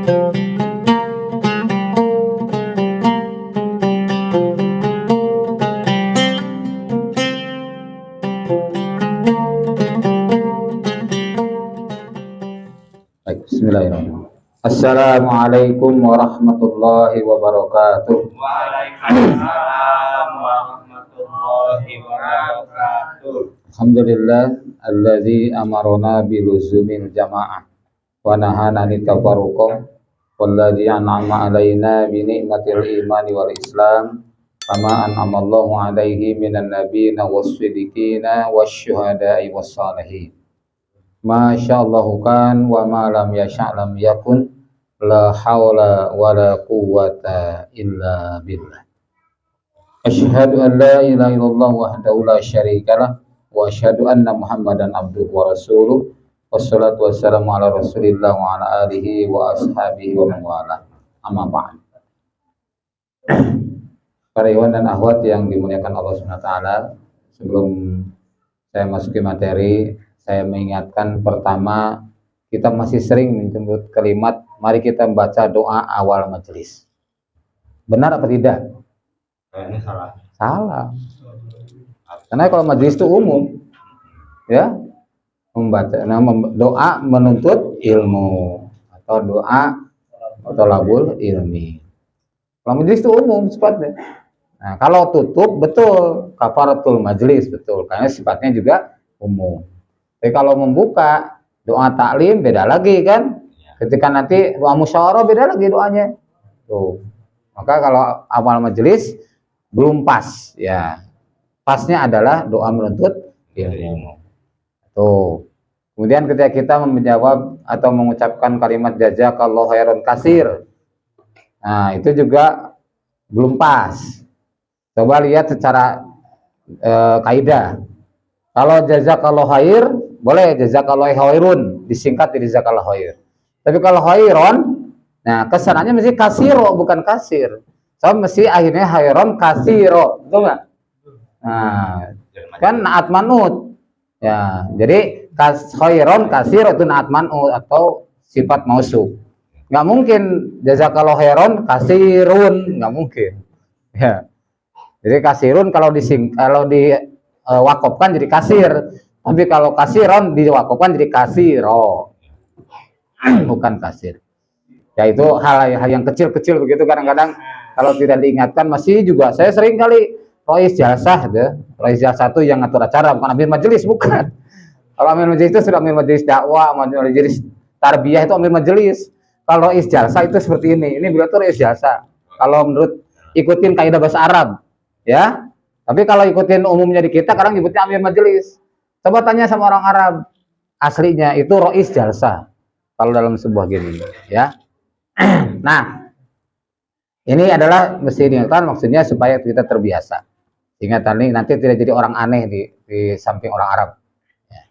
Baik, bismillahirrahmanirrahim. Assalamualaikum warahmatullahi wabarakatuh. Waalaikumsalam warahmatullahi wabarakatuh. Alhamdulillah allazi amarona biluzumil jamaah wa nahana nitafarruqah wallazi an'ama alaina bi ni'matil imani wal islam kama an'amallahu alaihi minan nabiyina was-siddiqina wasyuhada'i was-salihin. Masyaallahu kan wa ma lam yasha' lam yakun la haula wala quwwata illa billah. Asyhadu an la ilaha illallah wahdahu la syarikalah wa asyhadu anna Muhammadan abduhu wa rasuluh. Wassalatu wassalamu ala Rasulillah wa ala alihi wa ashabihi wa man wala. Amma ba'd. Para ikhwan dan akhwat yang dimuliakan Allah Subhanahu wa taala, sebelum saya masuki materi, saya mengingatkan pertama, kita masih sering menyebut kalimat mari kita membaca doa awal majelis. Benar apa tidak? Kayaknya salah. Salah. Karena kalau majelis itu umum, ya, membaca, doa menuntut ilmu atau doa atau labul ilmi. Kalau majelis itu umum sifatnya. Nah, kalau tutup betul kafaratul majelis betul, karena sifatnya juga umum. Tapi kalau membuka doa taklim beda lagi kan? Ketika nanti doa musyawarah beda lagi doanya. Tuh. Maka kalau awal majelis belum pas, ya. Pasnya adalah doa menuntut ilmu. Tuh. Kemudian ketika kita menjawab atau mengucapkan kalimat jazakallahu khairan katsir. Nah, itu juga belum pas. Coba lihat secara kaidah. Kalau jazakallahu khair, boleh jazakallahu khairun, disingkat jadi jazakallahu khair. Tapi kalau khairon, nah kesananya mesti kasiro bukan kasir. So mesti akhirnya khairon kasiro, betul nggak? Nah, kan naat manut. Ya, jadi khairon kasiro itu naat manut atau sifat mausuf. Nggak mungkin jazakallahu khairon kasirun, nggak mungkin. Ya. Jadi kasirun kalau diwakofkan jadi kasir, tapi kalau kasiron diwakofkan jadi kasiro, bukan kasir. Ya itu hal yang kecil-kecil begitu, kadang-kadang kalau tidak diingatkan masih juga. Saya sering kali rois jalsah, rois jalsah itu yang ngatur acara, bukan amir majelis, bukan. Kalau amir majelis itu sudah amir majelis dakwah, amir majelis tarbiyah itu amir majelis. Kalau rois jalsah itu seperti ini beliau tuh rois jalsah. Kalau menurut ikutin kaidah bahasa Arab, ya. Tapi kalau ikutin umumnya di kita, kadang nyebutnya amir majelis. Coba tanya sama orang Arab, aslinya itu rois jalsah. Kalau dalam sebuah gini, ya. Nah, ini adalah mesti diingatkan, maksudnya supaya kita terbiasa. Sehingga nanti tidak jadi orang aneh di samping orang Arab. Ya.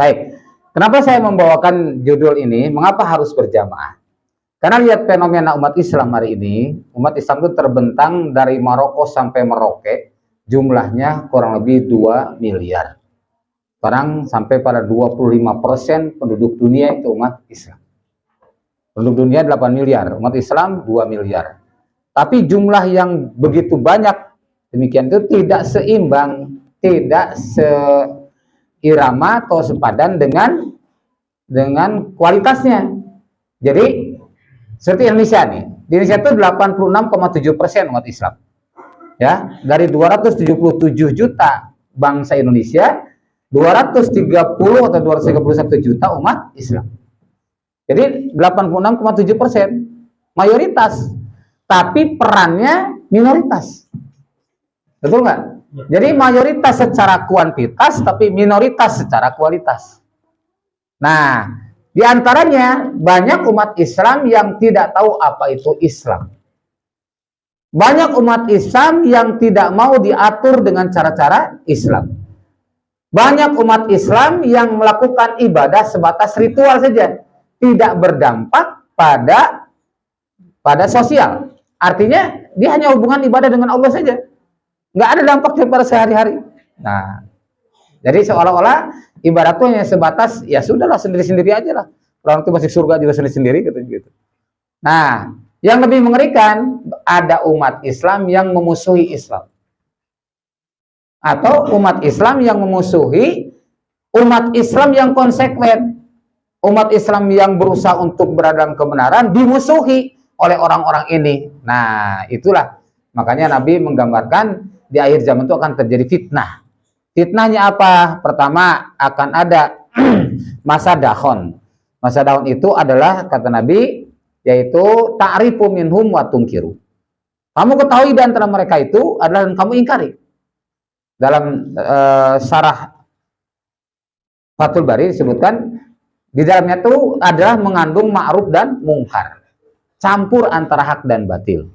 Baik, kenapa saya membawakan judul ini? Mengapa harus berjamaah? Karena lihat fenomena umat Islam hari ini, umat Islam itu terbentang dari Maroko sampai Merauke, jumlahnya kurang lebih 2 miliar. Sekarang sampai pada 25% penduduk dunia itu umat Islam. Penduduk dunia 8 miliar, umat Islam 2 miliar. Tapi jumlah yang begitu banyak, demikian itu tidak seimbang, tidak seirama atau sepadan dengan kualitasnya. Jadi seperti Indonesia nih, di Indonesia itu 86,7% umat Islam. Ya, dari 277 juta bangsa Indonesia, 230 atau 231 juta umat Islam. Jadi 86,7% mayoritas, tapi perannya minoritas. Betul nggak? Jadi mayoritas secara kuantitas, tapi minoritas secara kualitas. Nah, di antaranya banyak umat Islam yang tidak tahu apa itu Islam. Banyak umat Islam yang tidak mau diatur dengan cara-cara Islam. Banyak umat Islam yang melakukan ibadah sebatas ritual saja, tidak berdampak pada sosial. Artinya dia hanya hubungan ibadah dengan Allah saja, nggak ada dampaknya pada sehari-hari. Nah, jadi seolah-olah ibadah itu hanya sebatas ya sudahlah, sendiri-sendiri aja lah. Orang itu masuk surga juga sendiri-sendiri gitu. Nah, yang lebih mengerikan, ada umat Islam yang memusuhi Islam. Atau umat Islam yang memusuhi umat Islam yang konsekuen. Umat Islam yang berusaha untuk berada dalam kebenaran dimusuhi oleh orang-orang ini. Nah, itulah. Makanya Nabi menggambarkan di akhir zaman itu akan terjadi fitnah. Fitnahnya apa? Pertama, akan ada masa dahon. Masa dahon itu adalah, kata Nabi, yaitu ta'rifu minhum wa tunkiru. Kamu ketahui di antara mereka itu adalah yang kamu ingkari. Dalam syarah Fathul Bari disebutkan di dalamnya itu adalah mengandung ma'ruf dan mungkar, campur antara hak dan batil.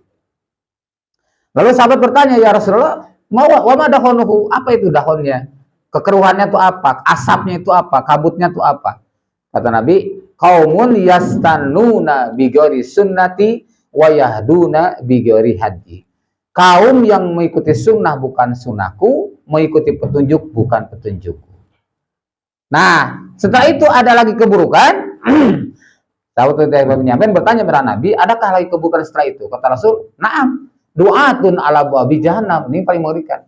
Lalu sahabat bertanya, ya Rasulullah, wa ma dahonuhu? Apa itu dahonnya? Kekeruhannya itu apa? Asapnya itu apa? Kabutnya itu apa? Kata Nabi, qaumun yastanuna bighairi sunnati wa yahduna bighairi hadi. Kaum yang mengikuti sunnah bukan sunnahku, mengikuti petunjuk bukan petunjukku. Nah, setelah itu ada lagi keburukan. Sahabat menyampaikan bertanya kepada Nabi, adakah lagi keburukan setelah itu? Kata Rasul, na'am, du'atun ala babi jahannam. Ini paling mengerikan.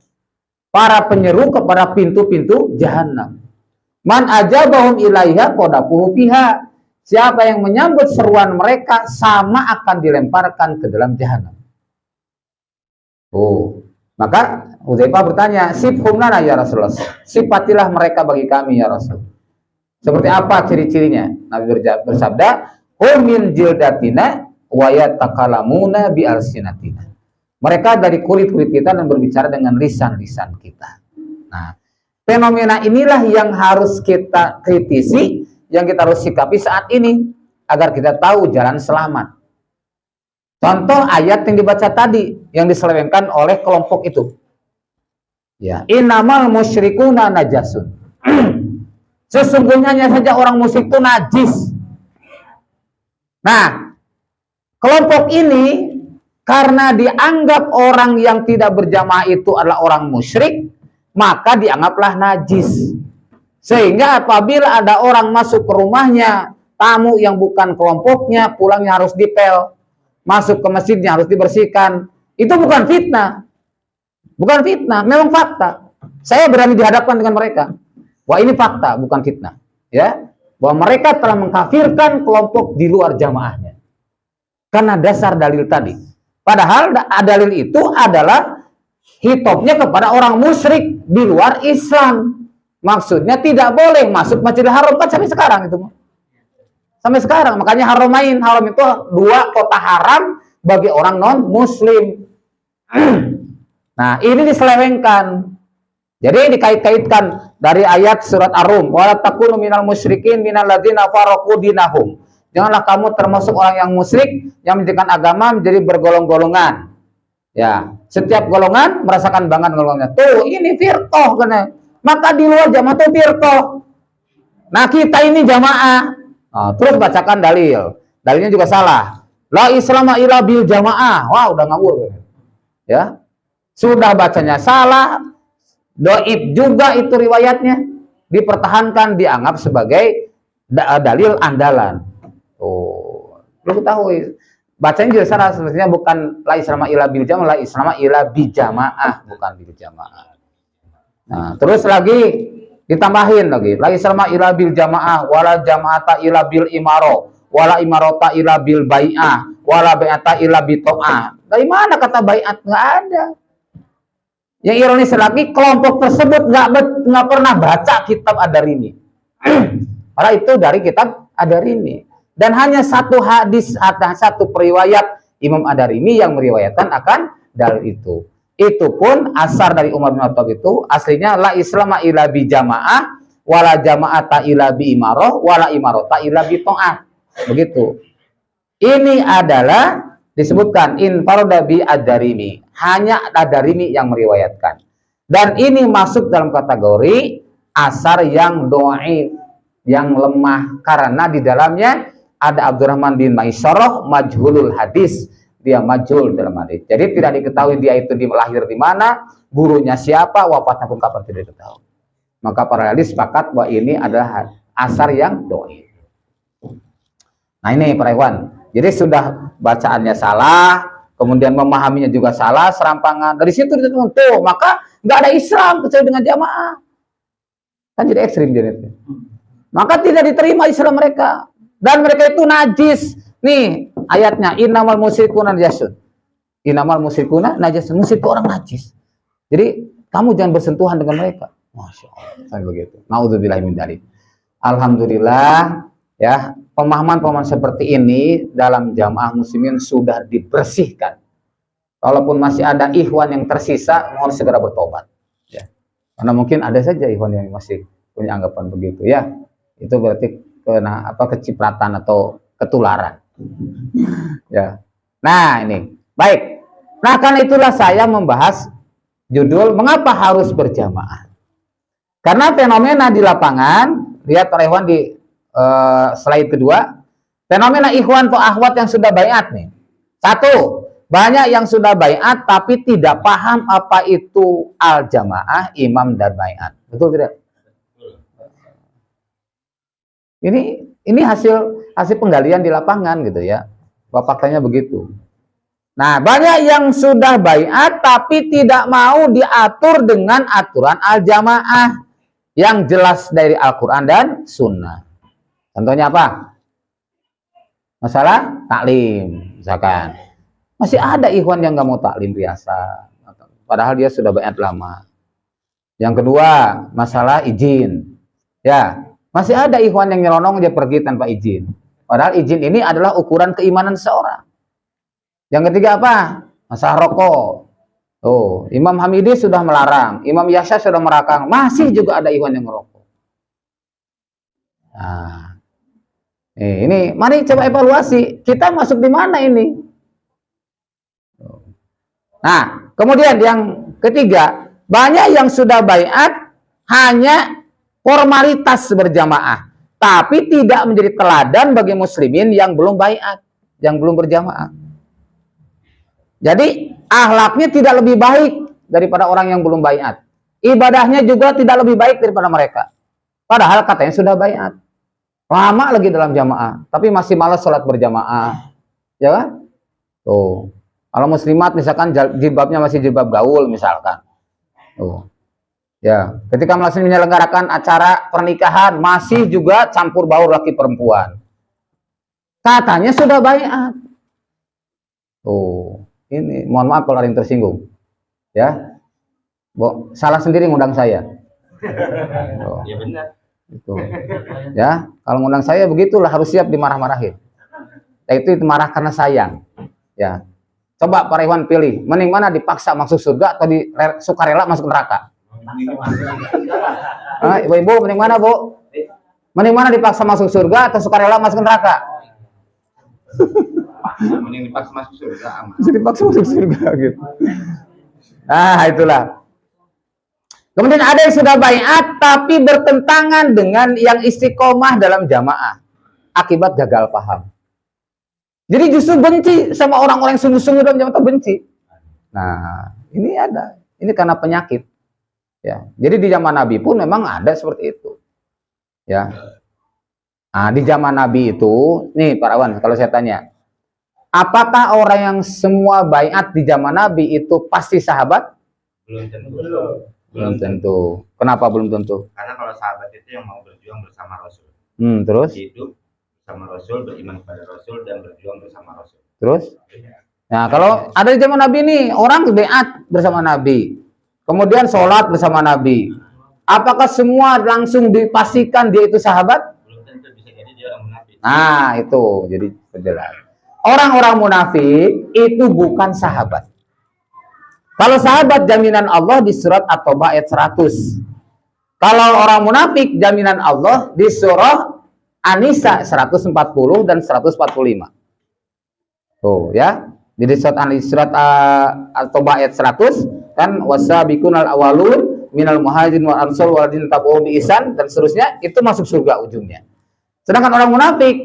Para penyeru kepada pintu-pintu jahannam. Man ajabahum ilaiha qadafuhu fiha. Siapa yang menyambut seruan mereka sama akan dilemparkan ke dalam jahanam. Oh, maka Hudzaifah bertanya, sifhum lana ya Rasulullah. Sifatilah mereka bagi kami ya Rasul. Seperti apa ciri-cirinya? Nabi bersabda, hum min jildatina wa yatakalamuna bi alsinatina. Mereka dari kulit-kulit kita dan berbicara dengan lisan-lisan kita. Nah, fenomena inilah yang harus kita kritisi, yang kita harus sikapi saat ini agar kita tahu jalan selamat. Contoh ayat yang dibaca tadi yang diselewengkan oleh kelompok itu. Ya, innamal musyrikuna najasun. Sesungguhnya hanya saja orang musyrik itu najis. Nah, kelompok ini karena dianggap orang yang tidak berjamaah itu adalah orang musyrik, maka dianggaplah najis. Sehingga apabila ada orang masuk ke rumahnya, tamu yang bukan kelompoknya, pulangnya harus dipel, masuk ke masjidnya harus dibersihkan. Itu bukan fitnah. Bukan fitnah, memang fakta. Saya berani dihadapkan dengan mereka. Wah, ini fakta, bukan fitnah. Ya, bahwa mereka telah mengkafirkan kelompok di luar jamaahnya. Karena dasar dalil tadi. Padahal dalil itu adalah hitopnya kepada orang musyrik di luar Islam. Maksudnya tidak boleh masuk Masjidil Haram, kan sampai sekarang itu. Sampai sekarang, makanya Haramain. Haram itu dua kota haram bagi orang non-muslim. Nah, ini diselewengkan. Jadi dikait-kaitkan dari ayat surat Ar-Rum, wala takunu minal musyrikin minal ladzina faraqu dinahum. Janganlah kamu termasuk orang yang musyrik yang menjadikan agama menjadi bergolong-golongan. Ya, setiap golongan merasakan banget golongannya. Tuh, ini firqah kena. Maka di luar jamaah tuh firqah. Nah, kita ini jamaah. Nah, terus bacakan dalil. Dalilnya juga salah. La islama illa bil jamaah. Wah, udah ngawur. Ya. Sudah bacanya salah. Doib juga itu riwayatnya, dipertahankan, dianggap sebagai dalil andalan. Oh, lu ketahui bacanya juga salah, sebenarnya bukan la islama ila bil jamaah, la islama ila bi jamaah, bukan bil jamaah. Nah, terus lagi ditambahin lagi, la islama ila bil jamaah, wala jamaata ila bil imaro, wala imarota ila bil bai'ah, wala bai'ata ila bi ta'ah. Dari mana kata bai'at? Nggak ada. Yang ironis lagi, kelompok tersebut nggak pernah baca kitab Ad-Darimi. Karena itu dari kitab Ad-Darimi. Dan hanya satu hadis, satu periwayat Imam Ad-Darimi yang meriwayatkan akan dalil itu. Itu pun asar dari Umar bin Khattab itu, aslinya la islama ila bi jamaah, wala jama'ata ila bi imaroh, wala imarota ila bi ta'ah. Begitu. Ini adalah disebutkan in farada bi Ad-Darimi. Hanya Ad-Darimi yang meriwayatkan. Dan ini masuk dalam kategori asar yang dhaif, yang lemah, karena di dalamnya ada Abdurrahman bin Maisarah majhulul hadis. Dia majhul dalam hadis. Jadi tidak diketahui dia itu lahir di mana, gurunya siapa, wafatnya pun kapan, tidak diketahui. Maka para hadis sepakat bahwa ini adalah asar yang dhaif. Nah, ini para ikhwan, Jadi sudah bacaannya salah, kemudian memahaminya juga salah, serampangan. Dari situ tuh, maka nggak ada Islam kecuali dengan jamaah. Kan jadi ekstrim jadinya. Maka tidak diterima Islam mereka. Dan mereka itu najis. Nih ayatnya, innamal musyrikuna najasun. Innamal musyrikuna najasun. Musyrik itu orang najis. Jadi kamu jangan bersentuhan dengan mereka. Masya Allah, sampai begitu. Naudzubillahi min dzalik. Alhamdulillah, ya, pemahaman-pemahaman seperti ini dalam jamaah muslimin sudah dibersihkan. Kalaupun masih ada ikhwan yang tersisa, mohon segera bertobat. Ya. Karena mungkin ada saja ikhwan yang masih punya anggapan begitu, ya. Itu berarti kena kecipratan atau ketularan. Ya. Nah, ini. Baik. Nah, karena itulah saya membahas judul mengapa harus berjamaah. Karena fenomena di lapangan, lihat para ikhwan di slide kedua, fenomena ikhwan atau akhwat yang sudah baiat nih. Satu, banyak yang sudah baiat tapi tidak paham apa itu al-jamaah, imam dan baiat. Betul tidak? Ini hasil penggalian di lapangan gitu ya. Faktanya begitu. Nah, banyak yang sudah baiat tapi tidak mau diatur dengan aturan al-jamaah yang jelas dari Al-Quran dan Sunnah. Contohnya apa? Masalah taklim, misalkan. Masih ada ikhwan yang nggak mau taklim biasa, padahal dia sudah baiat lama. Yang kedua, masalah izin. Ya, masih ada ikhwan yang nyelonong dia pergi tanpa izin. Padahal izin ini adalah ukuran keimanan seorang. Yang ketiga apa? Masalah rokok. Oh, Imam Hamidi sudah melarang, Imam Yasha sudah merakang, masih juga ada ikhwan yang merokok. Nah, ini mari coba evaluasi, kita masuk di mana ini? Nah, kemudian yang ketiga, banyak yang sudah baiat hanya formalitas berjamaah, tapi tidak menjadi teladan bagi muslimin yang belum baiat, yang belum berjamaah. Jadi akhlaknya tidak lebih baik daripada orang yang belum baiat. Ibadahnya juga tidak lebih baik daripada mereka. Padahal katanya sudah baiat. Lama lagi dalam jamaah, tapi masih malas sholat berjamaah. Ya kan? Tuh. Kalau muslimat misalkan jilbabnya masih jilbab gaul misalkan. Tuh. Ya, ketika masih menyelenggarakan acara pernikahan masih juga campur baur laki perempuan. Katanya sudah baiat. Tuh. Ini mohon maaf kalau ada yang tersinggung, ya, salah sendiri ngundang saya. Oh. Ya benar. Itu, ya, kalau ngundang saya begitulah harus siap dimarah-marahin. Itu marah karena sayang, ya. Coba Pak Iwan pilih, mending mana dipaksa masuk surga atau sukarela masuk neraka? Ibu-ibu mending mana bu? Mending mana dipaksa masuk surga atau sukarela masuk neraka? Mending dipaksa masuk surga aman. Dipaksa masuk surga gitu. Nah, itulah. Kemudian ada yang sudah baiat tapi bertentangan dengan yang istiqomah dalam jamaah akibat gagal paham. Jadi justru benci sama orang-orang yang sungguh-sungguh dalam jamaah, benci. Nah, ini ada. Ini karena penyakit. Ya. Jadi di zaman Nabi pun memang ada seperti itu. Ya. Nah, di zaman Nabi itu, nih Pak Rawan, kalau saya tanya, apakah orang yang semua baiat di zaman Nabi itu pasti sahabat? Belum tentu. Belum tentu. Kenapa belum tentu? Karena kalau sahabat itu yang mau berjuang bersama Rasul. Terus? Hidup bersama Rasul, beriman kepada Rasul, dan berjuang bersama Rasul. Terus? Nah, kalau ada di zaman Nabi nih, orang baiat bersama Nabi. Kemudian sholat bersama Nabi. Apakah semua langsung dipastikan dia itu sahabat? Belum tentu, bisa jadi dia orang munafik. Nah, itu jadi jelas. Orang-orang munafik itu bukan sahabat. Kalau sahabat jaminan Allah di surat At-Taubah ayat 100. Kalau orang munafik jaminan Allah di surah An-Nisa 140 dan 145. Tuh ya. Jadi surat At-Taubah ayat 100 kan wasabiqunal awwalun minal muhajirin wal ansar wal ladzina tabi'u bi ihsan dan seterusnya itu masuk surga ujungnya. Sedangkan orang munafik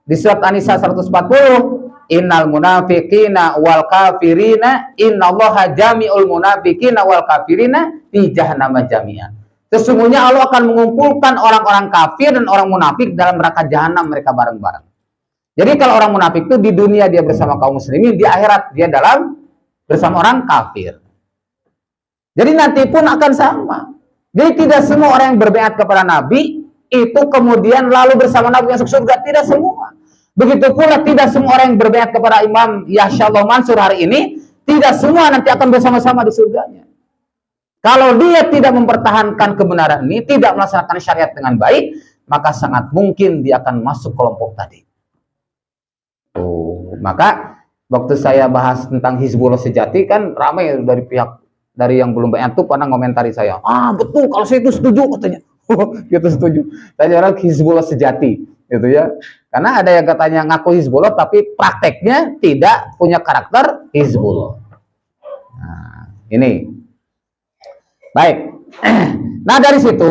di surat An-Nisa 140 innal munafiqina wal kafirina innallaha jami'ul munafiqina wal kafirina fi jahannam jami'an. Sesungguhnya Allah akan mengumpulkan orang-orang kafir dan orang munafik dalam neraka jahanam mereka bareng-bareng. Jadi kalau orang munafik itu di dunia dia bersama kaum muslimin, di akhirat dia bersama orang kafir. Jadi nanti pun akan sama. Jadi tidak semua orang yang berbaiat kepada Nabi itu kemudian lalu bersama Nabi masuk surga, tidak semua. Begitu pula tidak semua orang yang berbaiat kepada Imam Yasyallah Mansur hari ini, tidak semua nanti akan bersama-sama di surganya. Kalau dia tidak mempertahankan kebenaran ini, tidak melaksanakan syariat dengan baik, maka sangat mungkin dia akan masuk kelompok tadi. Maka waktu saya bahas tentang Hizbullah sejati kan ramai dari yang belum baiat tuh pernah ngomentari saya. Betul, kalau saya itu setuju katanya. Gitu setuju. Saya orang Hizbullah sejati, gitu ya. Karena ada yang katanya ngaku Hizbullah tapi prakteknya tidak punya karakter Hizbullah. Nah, ini. Baik. Nah, dari situ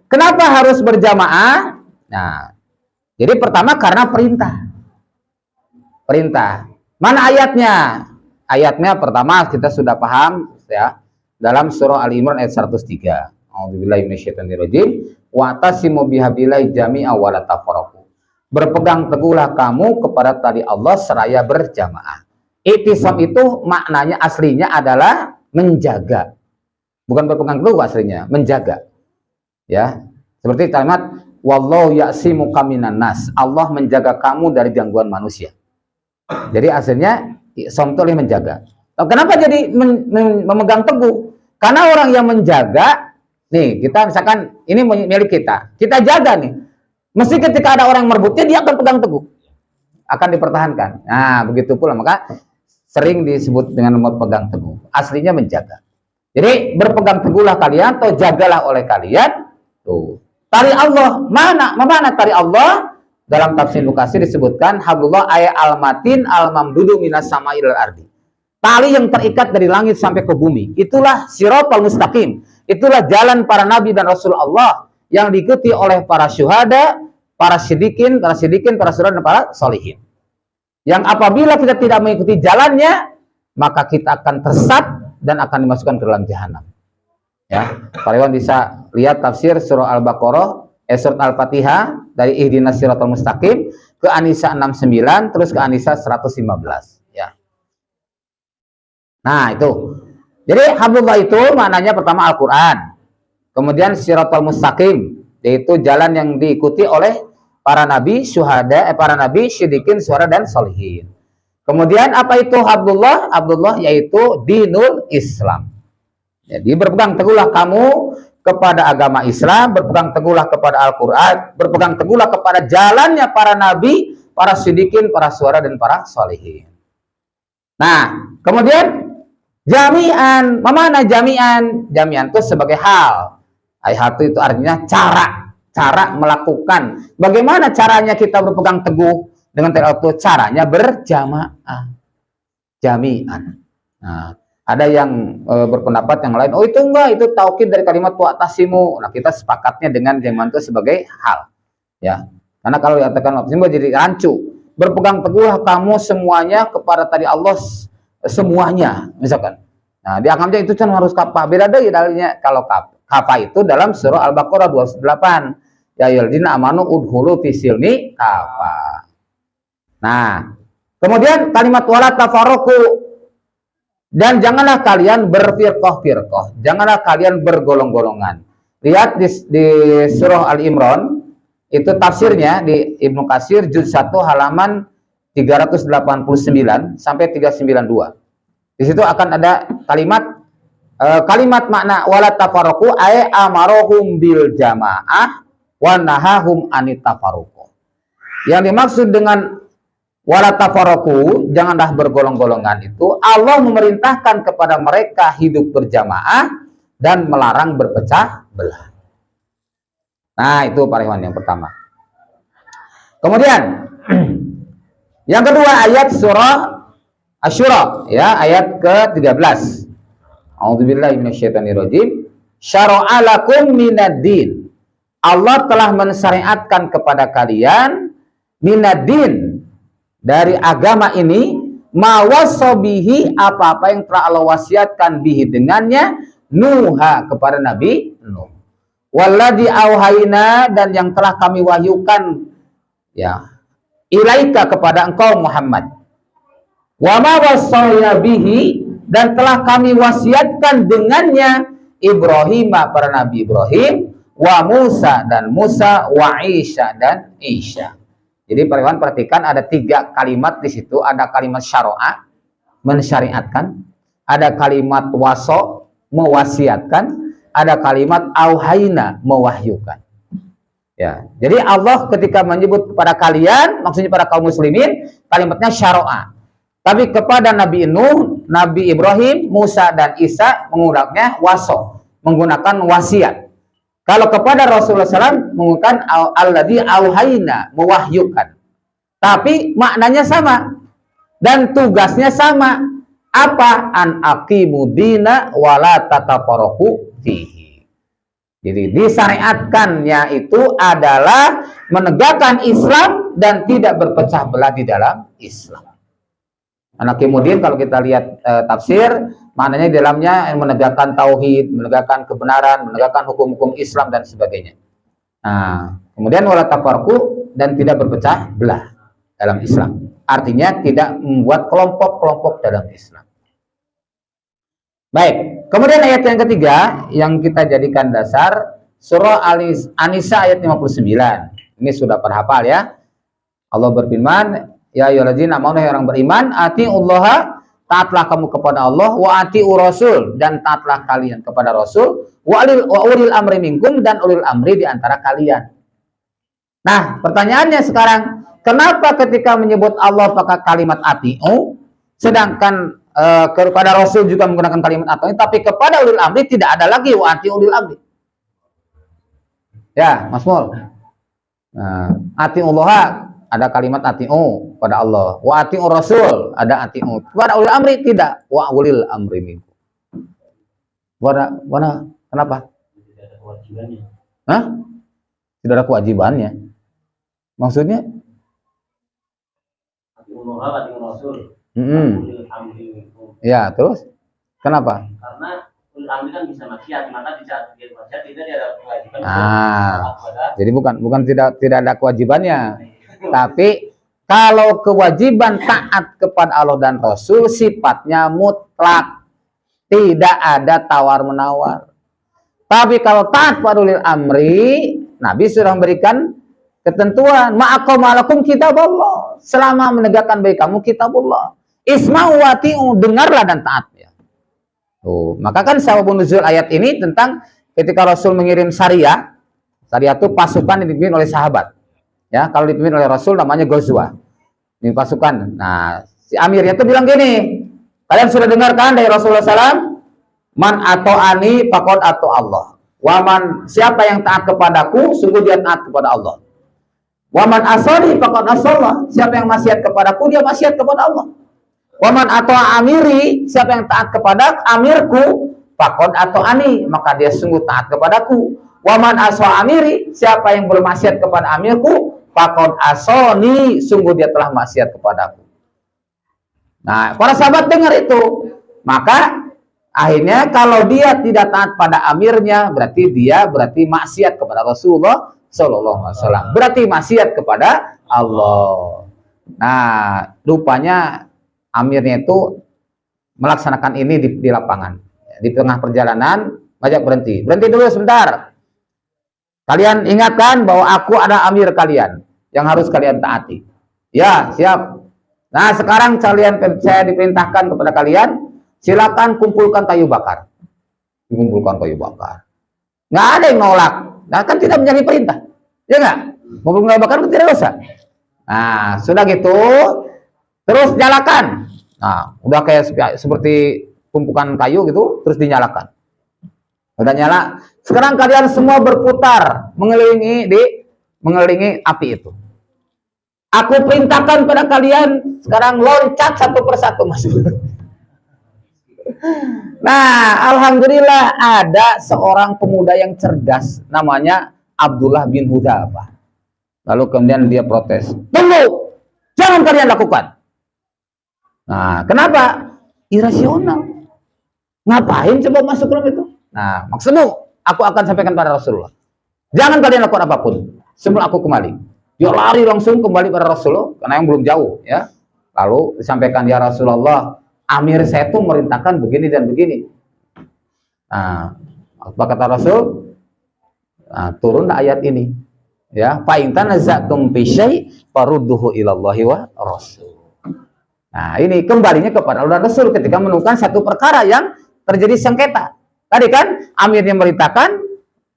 kenapa harus berjamaah? Nah, jadi pertama karena perintah. Mana ayatnya? Ayatnya pertama kita sudah paham ya, dalam surah Al-Imran ayat 103. A'udzubillahi minasyaitonirrajim. Wa'tasimu bihablillahi jami'a wa la tafarraqu. Berpegang teguhlah kamu kepada tali Allah seraya berjamaah. I'tisam itu maknanya aslinya adalah menjaga. Bukan berpegang teguh aslinya, menjaga. Ya. Seperti kalimat wallahu ya'simuka minan nas. Allah menjaga kamu dari gangguan manusia. Jadi aslinya i'tisam itu menjaga. Kenapa jadi memegang teguh? Karena orang yang menjaga, nih kita misalkan ini milik kita jaga nih. Mesti ketika ada orang yang merebutnya, dia akan pegang teguh, akan dipertahankan. Nah, begitu pula maka sering disebut dengan pegang teguh. Aslinya menjaga. Jadi berpegang teguhlah kalian atau jagalah oleh kalian. Tuh. Tali Allah mana tali Allah? Dalam tafsir Nukasir disebutkan hablullah ay al-matin al-mamdudu minas sama'il ardi. Tali yang terikat dari langit sampai ke bumi. Itulah siratal mustaqim. Itulah jalan para nabi dan rasul Allah yang diikuti oleh para syuhada, para siddiqin, para syuhada dan para sholihin. Yang apabila kita tidak mengikuti jalannya, maka kita akan tersesat dan akan dimasukkan ke dalam jahanam. Ya, para ikhwan bisa lihat tafsir surah Al-Baqarah, surat Al-Fatihah dari ihdinas siratal mustaqim ke An-Nisa 69 terus ke An-Nisa 115, ya. Nah, itu. Jadi hablullah itu maknanya pertama Al-Qur'an. Kemudian siratal mustaqim, yaitu jalan yang diikuti oleh para nabi, syuhada, para nabi, siddiqin, syuhada dan sholihin. Kemudian apa itu hablullah? Hablullah yaitu dinul Islam. Jadi berpegang teguhlah kamu kepada agama Islam, berpegang teguhlah kepada Al-Qur'an, berpegang teguhlah kepada jalannya para nabi, para siddiqin, para syuhada dan para sholihin. Nah, kemudian jami'an, mana jami'an? Jami'an itu sebagai hal. Hal itu artinya cara melakukan. Bagaimana caranya kita berpegang teguh dengan itu? Caranya berjamaah. Jami'an. Nah, ada yang berpendapat yang lain, itu enggak, itu taukid dari kalimat wa'tasimu. Nah, kita sepakatnya dengan jami'an itu sebagai hal. Ya. Karena kalau dikatakan wa'tasimu jadi rancu. Berpegang teguhlah kamu semuanya kepada tadi Allah semuanya, misalkan. Nah, di akamnya itu kan harus kafah. Beda deh dalilnya. Kalau kafah itu dalam surah Al-Baqarah 28. Ya ayyuhalladzina amanu udkhulu fi silmi kafah. Nah, kemudian kalimat wala tafarraqu, dan janganlah kalian berfirqah-firqah, janganlah kalian bergolong-golongan. Lihat di surah Al-Imran, itu tafsirnya di Ibnu Katsir juz 1 halaman 389 sampai 392. Di situ akan ada kalimat makna wala tafarraqu ay amarohum bil jamaah wa nahahum anit tafarruq. Yang dimaksud dengan wala tafarraqu, janganlah bergolong-golongan, itu Allah memerintahkan kepada mereka hidup berjamaah dan melarang berpecah belah. Nah, itu para ikhwan yang pertama. Kemudian yang kedua ayat surah Asy-Syura, ya, ayat ke-13. A'udzubillahi minasyaitonirrajim. Syara'a lakum minad-din. Allah telah mensyariatkan kepada kalian minad-din, dari agama ini, mawasobihi, apa-apa yang telah Allah wasiatkan bihi dengannya, Nuha, kepada Nabi Nuh. Walladzi auhayna, dan yang telah kami wahyukan, ya, ilaika kepada engkau Muhammad. Wa ma wasaya bihi, dan telah kami wasiatkan dengannya Ibrahim, para nabi Ibrahim, wa Musa dan Musa, wa Isa dan Isa. Jadi Pak perhatikan ada 3 kalimat di situ, ada kalimat syara'a, mensyariatkan, ada kalimat waso, mewasiatkan, ada kalimat auhaina, mewahyukan. Ya, jadi Allah ketika menyebut kepada kalian, maksudnya pada kaum muslimin, kalimatnya syara'a. Tapi kepada Nabi Nuh, Nabi Ibrahim, Musa dan Isa menggunakannya waso, menggunakan wasiat. Kalau kepada Rasulullah SAW menggunakan alladzi auhaina, mewahyukan. Tapi maknanya sama dan tugasnya sama. Apa? An aqimu dina wala tatafarraqu fihi. Jadi disyariatkannya itu adalah menegakkan Islam dan tidak berpecah belah di dalam Islam. Anak kemudian kalau kita lihat tafsir, maknanya di dalamnya menegakkan tauhid, menegakkan kebenaran, menegakkan hukum-hukum Islam dan sebagainya. Nah, kemudian wala tafarraqu, dan tidak berpecah belah dalam Islam. Artinya tidak membuat kelompok-kelompok dalam Islam. Baik, kemudian ayat yang ketiga yang kita jadikan dasar surah An-Nisa ayat 59. Ini sudah terhafal ya. Allah berfirman, ya ayyuhalladzina amanu, orang beriman, atiullaha, taatlah kamu kepada Allah, wa atiu rasul, dan taatlah kalian kepada Rasul, wa ulil amri minkum, dan ulil amri di antara kalian. Nah, pertanyaannya sekarang, kenapa ketika menyebut Allah pakai kalimat atiu, sedangkan kepada Rasul juga menggunakan kalimat atiu, tapi kepada ulil amri tidak ada lagi wa atiu ulil amri? Ya, Mas Mul. Nah, atiullaha ada kalimat atiu pada Allah, wa atiu rasul ada atiu, pada ulil amri tidak, wa ulil amri minkum. Mana kenapa? Tidak ada kewajibannya. Hah? Tidak ada kewajibannya. Maksudnya? Atiullah, atiu rasul. Ulil amri minkum. Ya, terus? Kenapa? Karena ulil amri kan bisa maksiat, maka bisa dia maksiat tidak ada kewajiban. Jadi bukan tidak ada kewajibannya. Tapi kalau kewajiban taat kepada Allah dan Rasul sifatnya mutlak, tidak ada tawar-menawar. Tapi kalau taat pada ulil amri, Nabi sudah memberikan ketentuan, ma'aqamalakum kitabullah, selama menegakkan bagi kamu kitabullah, isma'u wa ati'u, dengarlah dan taat ya. Maka kan sababun nuzul ayat ini tentang ketika Rasul mengirim Sariyah. Sariyah itu pasukan yang dipimpin oleh sahabat. Ya, kalau dipimpin oleh Rasul namanya Ghazwah. Ini pasukan. Nah, si amirnya itu bilang gini, kalian sudah dengarkan dari Rasulullah SAW, man ato'ani faqad ato Allah. Waman, siapa yang taat kepadaku, sungguh dia taat kepada Allah. Waman asoni faqad asallah, siapa yang maksiat kepadaku, dia maksiat kepada Allah. Waman ato'a amiri, siapa yang taat kepada amirku, faqad ato'ani, maka dia sungguh taat kepadaku. Waman aswa amiri, siapa yang bermaksiat kepada amirku, faqad asoni, sungguh dia telah maksiat kepadaku. Nah, para sahabat dengar itu, maka akhirnya kalau dia tidak taat pada amirnya, berarti dia maksiat kepada Rasulullah Shallallahu Alaihi Wasallam, berarti maksiat kepada Allah. Nah, rupanya amirnya itu melaksanakan ini di lapangan, di tengah perjalanan, ngajak berhenti dulu sebentar. Kalian ingatkan bahwa aku ada amir kalian yang harus kalian taati. Ya, siap. Nah, sekarang saya diperintahkan kepada kalian, silakan kumpulkan kayu bakar. Kumpulkan kayu bakar. Nggak ada yang nolak. Nah, kan tidak menjadi perintah. Ya nggak? Kumpulkan kayu bakar itu tidak dosa. Nah, sudah gitu, terus nyalakan. Nah, udah kayak seperti tumpukan kayu gitu, terus dinyalakan. Udah nyala. Sekarang kalian semua berputar mengelilingi api itu. Aku perintahkan pada kalian sekarang loncat satu persatu masuk. Nah, alhamdulillah ada seorang pemuda yang cerdas namanya Abdullah bin Hudzafah. Lalu kemudian dia protes. Tunggu, jangan kalian lakukan. Nah, kenapa? Irasional. Ngapain coba masuk ke itu? Nah, maksudmu aku akan sampaikan pada Rasulullah. Jangan kalian lakukan apapun sebelum aku kembali. Dia lari langsung kembali pada Rasulullah karena yang belum jauh ya. Lalu disampaikan, ya Rasulullah, amir saya itu merintahkan begini dan begini. Nah, apa kata Rasul? Nah, turun ayat ini. Ya, fa in tanazatum fi syai' farudduhu ilallahi wa rasul. Nah, ini kembalinya kepada Allah dan Rasul ketika menemukan satu perkara yang terjadi sengketa. Tadi kan amirnya merintahkan,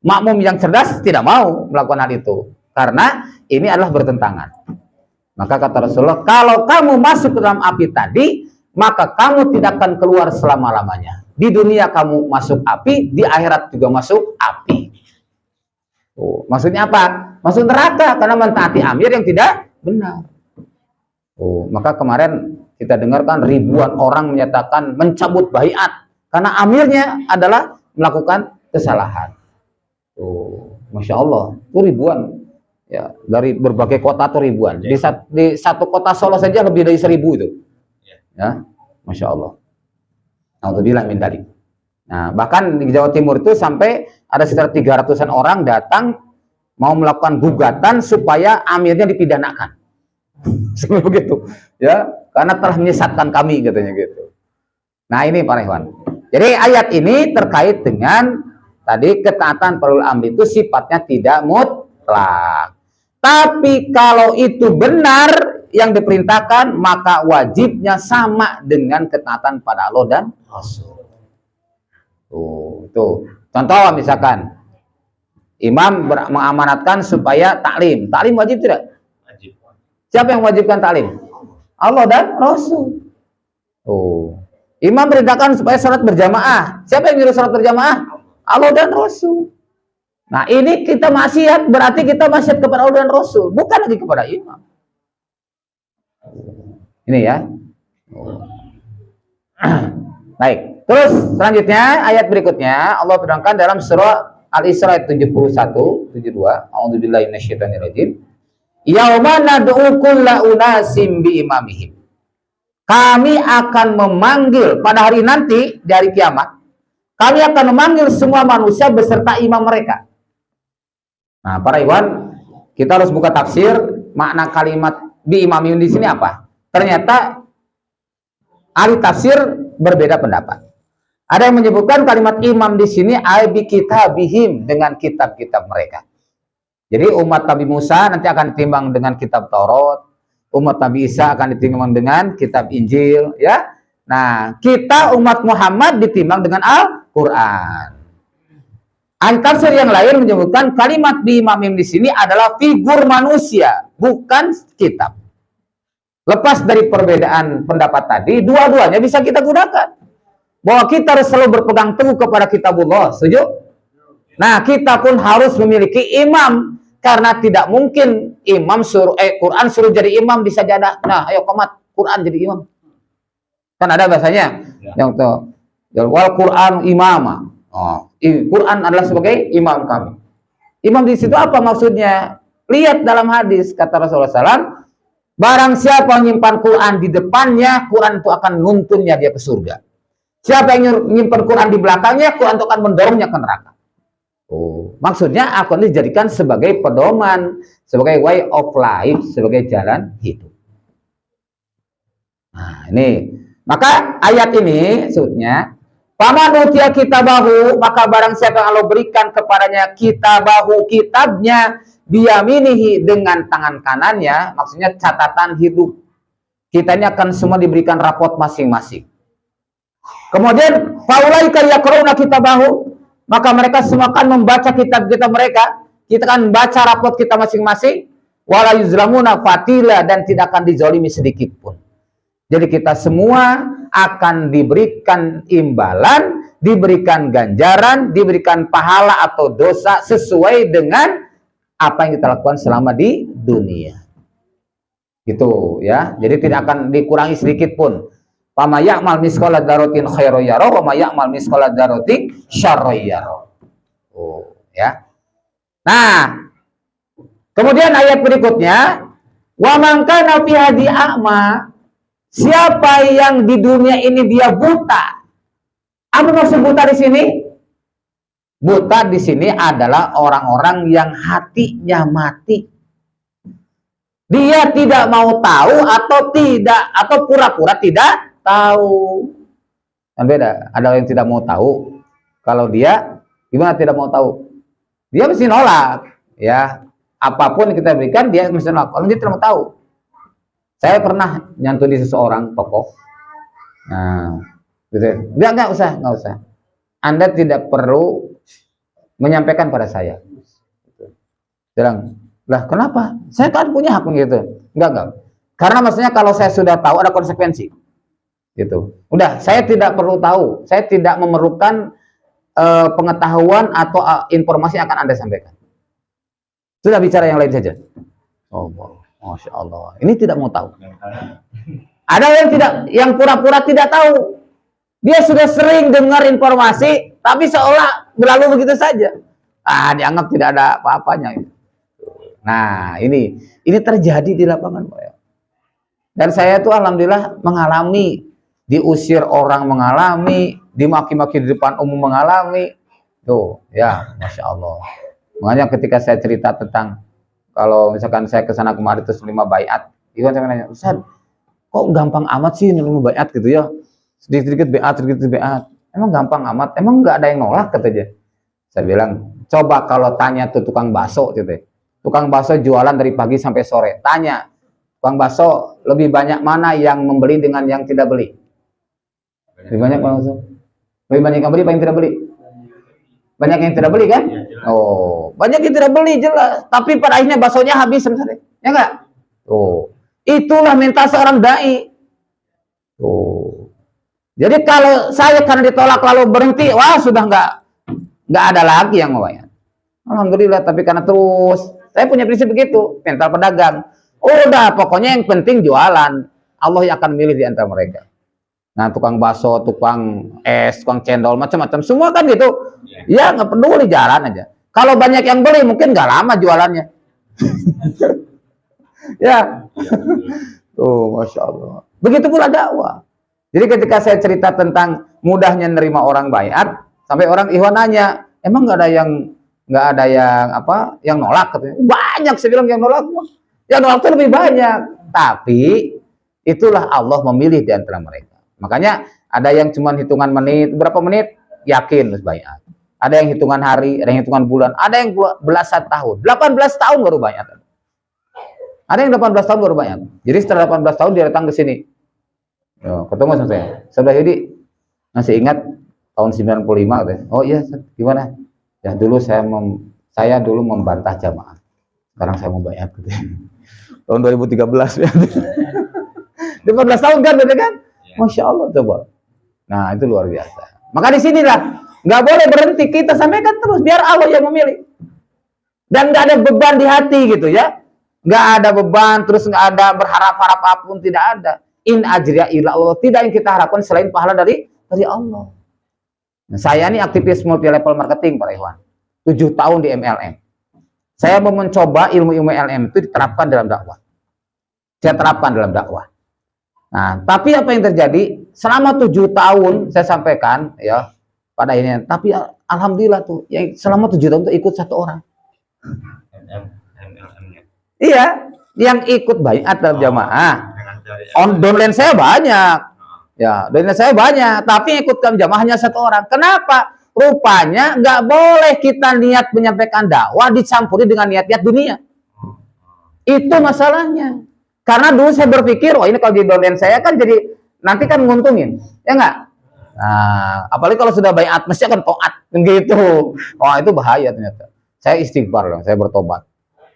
makmum yang cerdas tidak mau melakukan hal itu karena ini adalah bertentangan. Maka kata Rasulullah, kalau kamu masuk ke dalam api tadi, maka kamu tidak akan keluar selama-lamanya. Di dunia kamu masuk api, di akhirat juga masuk api. Oh, maksudnya apa? Masuk neraka karena mentaati amir yang tidak benar. Oh, maka kemarin kita dengarkan ribuan orang menyatakan mencabut baiat karena amirnya adalah melakukan kesalahan. Oh, Masya Allah, itu ribuan. Ya, dari berbagai kota tuh ribuan. Di satu kota Solo saja lebih dari 1.000 itu. Ya, Masya Allah. Alhamdulillah min dzalik. Nah, bahkan di Jawa Timur itu sampai ada sekitar 300-an orang datang mau melakukan gugatan supaya amirnya dipidanakan. Sampai begitu, ya, karena telah menyesatkan kami katanya gitu. Nah, ini Pak Rehwan. Jadi ayat ini terkait dengan tadi ketaatan pada ulul amri itu sifatnya tidak mutlak. Tapi kalau itu benar yang diperintahkan, maka wajibnya sama dengan ketaatan pada Allah dan Rasul. Tuh. Contoh misalkan imam mengamanatkan supaya taklim. Taklim wajib tidak? Wajib. Siapa yang wajibkan taklim? Allah dan Rasul. Imam perintahkan supaya sholat berjamaah. Siapa yang nyuruh sholat berjamaah? Allah dan Rasul. Nah, ini kita maksiat, berarti kita maksiat kepada Allah dan Rasul, bukan lagi kepada imam. Ini ya. Baik. Terus selanjutnya ayat berikutnya Allah berangkat dalam surah Al-Isra 71, 72. A'udzubillahi minasyaitonirrajim. Yauma nad'u kulla unasim bi imamihim. Kami akan memanggil pada hari nanti di hari kiamat. Kami akan memanggil semua manusia beserta imam mereka. Nah, para ikhwan, kita harus buka tafsir makna kalimat bi imamihim di sini apa? Ternyata ahli tafsir berbeda pendapat. Ada yang menyebutkan kalimat imam di sini bi kitabihim, dengan kitab-kitab mereka. Jadi umat Nabi Musa nanti akan ditimbang dengan kitab Taurat, umat Nabi Isa akan ditimbang dengan kitab Injil, ya. Nah, kita umat Muhammad ditimbang dengan Al-Qur'an. Ahli tafsir yang lain menyebutkan kalimat bi imamihim di sini adalah figur manusia, bukan kitab. Lepas dari perbedaan pendapat tadi, dua-duanya bisa kita gunakan. Bahwa kita harus selalu berpegang teguh kepada kitabullah, setuju? Nah, kita pun harus memiliki imam, karena tidak mungkin imam suruh Quran suruh jadi imam di sajadah. Nah, ayo komat Quran jadi imam. Kan ada bahasanya yang tuh wal Quran imama. Quran adalah sebagai imam kami. Imam di situ apa maksudnya? Lihat dalam hadis kata Rasulullah SAW, barang siapa menyimpan Quran di depannya, Quran itu akan nuntunnya dia ke surga. Siapa yang menyimpan Quran di belakangnya, Quran itu akan mendorongnya ke neraka. Maksudnya Al-Quran dijadikan sebagai pedoman, sebagai way of life, sebagai jalan hidup. Nah, ini. Maka ayat ini maksudnya, paman utia kitabahu, maka barang siapa yang Allah berikan kepadanya kitabahu, kitabnya, biyaminihi, dengan tangan kanannya, maksudnya catatan hidup. Kita ini akan semua diberikan rapot masing-masing. Kemudian faulaika yaqrauna kitabahu, maka mereka semua akan membaca kitab-kitab mereka. Kita akan baca rapot kita masing-masing. Wala yuzlamuna fatila, dan tidak akan dizalimi sedikit pun. Jadi kita semua akan diberikan imbalan, diberikan ganjaran, diberikan pahala atau dosa sesuai dengan apa yang kita lakukan selama di dunia. Gitu ya. Jadi tidak akan dikurangi sedikit pun. Fama ya'mal misqala dzarratin khairan yara wa ma ya'mal misqala dzarratin syarran yara. Ya. Nah, kemudian ayat berikutnya, wa man kana fi hadi a'ma, siapa yang di dunia ini dia buta. Apa maksud buta di sini? Buta di sini adalah orang-orang yang hatinya mati. Dia tidak mau tahu atau pura-pura tidak tahu. Kan beda. Ada yang tidak mau tahu. Kalau dia gimana tidak mau tahu? Dia mesti nolak, ya. Apapun yang kita berikan dia mesti nolak. Kalau dia tidak mau tahu. Saya pernah nyantuni seseorang tokoh. Nah, gitu. Nggak usah. Anda tidak perlu menyampaikan pada saya. Bilang, lah kenapa? Saya kan punya hak gitu. Enggak. Karena maksudnya kalau saya sudah tahu ada konsekuensi. Gitu. Udah, saya tidak perlu tahu. Saya tidak memerlukan pengetahuan atau informasi yang akan Anda sampaikan. Sudah bicara yang lain saja. Oh, Masya Allah. Ini tidak mau tahu. Ada yang pura-pura tidak tahu. Dia sudah sering dengar informasi, tapi seolah berlalu begitu saja. Dianggap tidak ada apa-apanya. Nah, ini terjadi di lapangan, Pak. Dan saya tuh alhamdulillah mengalami, diusir orang mengalami, dimaki-maki di depan umum mengalami. Tuh, ya, Masya Allah. Makanya ketika saya cerita tentang kalau misalkan saya ke sana kemari terus nerima baiat, Iwan saya nanya, Ustaz, kok gampang amat sih nerima baiat gitu ya? Sedikit-sedikit baiat. Emang gampang amat? Emang nggak ada yang nolak katanya? Saya bilang, coba kalau tanya tuh tukang bakso gitu. Tukang bakso jualan dari pagi sampai sore. Tanya, tukang bakso lebih banyak mana yang membeli dengan yang tidak beli? Lebih banyak Bang Bakso? Lebih banyak yang beli apa yang tidak beli? Banyak yang tidak beli kan? Oh, banyak yang tidak beli jelas. Tapi pada akhirnya baksonya habis misalnya. Ya enggak? Oh, itulah mental seorang dai. Oh. Jadi kalau saya karena ditolak lalu berhenti, wah sudah nggak ada lagi yang mau ya. Alhamdulillah, tapi karena terus saya punya prinsip begitu, mental pedagang. Udah, pokoknya yang penting jualan. Allah yang akan milih di antara mereka. Nah, tukang bakso, tukang es, tukang cendol, macam-macam, semua kan gitu. Ya, nggak peduli, jalan aja. Kalau banyak yang beli, mungkin nggak lama jualannya. Ya, tuh, Masya Allah. Begitu pula dakwah. Jadi ketika saya cerita tentang mudahnya nerima orang baiat, sampai orang Ikhwan nanya, emang nggak ada yang nolak katanya. Banyak saya bilang yang nolak. Yang nolak itu lebih banyak. Tapi itulah Allah memilih di antara mereka. Makanya ada yang cuma hitungan menit, berapa menit yakin harus baiat. Ada yang hitungan hari, ada yang hitungan bulan, ada yang belasan tahun. 18 tahun baru baiat. Ada yang 18 tahun baru baiat. Jadi setelah 18 tahun dia datang ke sini. Yo, ketemu sama saya. Saudara Yudi masih ingat tahun 95 katanya. Oh iya, gimana? Ya dulu saya dulu membantah jamaah. Sekarang saya mau baiat gitu. Tahun 2013 ya. 15 tahun kan betul kan? Masya Allah coba. Nah, itu luar biasa. Maka di sinilah nggak boleh berhenti, kita sampaikan terus biar Allah yang memilih. Dan nggak ada beban di hati gitu ya. Nggak ada beban, terus nggak ada berharap-harap apapun, tidak ada. In ajriya illa Allah, tidak yang kita harapkan selain pahala dari Allah. Nah, saya ini aktivis multi level marketing Pak Ikhwan. 7 tahun di MLM. Saya mau mencoba ilmu-ilmu MLM itu diterapkan dalam dakwah. Saya terapkan dalam dakwah. Nah, tapi apa yang terjadi selama 7 tahun saya sampaikan ya pada ini. Tapi alhamdulillah tuh, yang selama 7 tahun itu ikut 1 orang. Iya, yang ikut baiat dalam jamaah. Downline saya banyak, ya, downline saya banyak. Tapi ikut jamaah hanya 1 orang. Kenapa? Rupanya nggak boleh kita niat menyampaikan dakwah dicampuri dengan niat-niat dunia. Itu masalahnya. Karena dulu saya berpikir, oh ini kalau di downline saya kan jadi nanti kan nguntungin, ya nggak? Nah, apalagi kalau sudah baiat mesti akan taat, gitu. Oh itu bahaya ternyata. Saya istighfar dong, saya bertobat.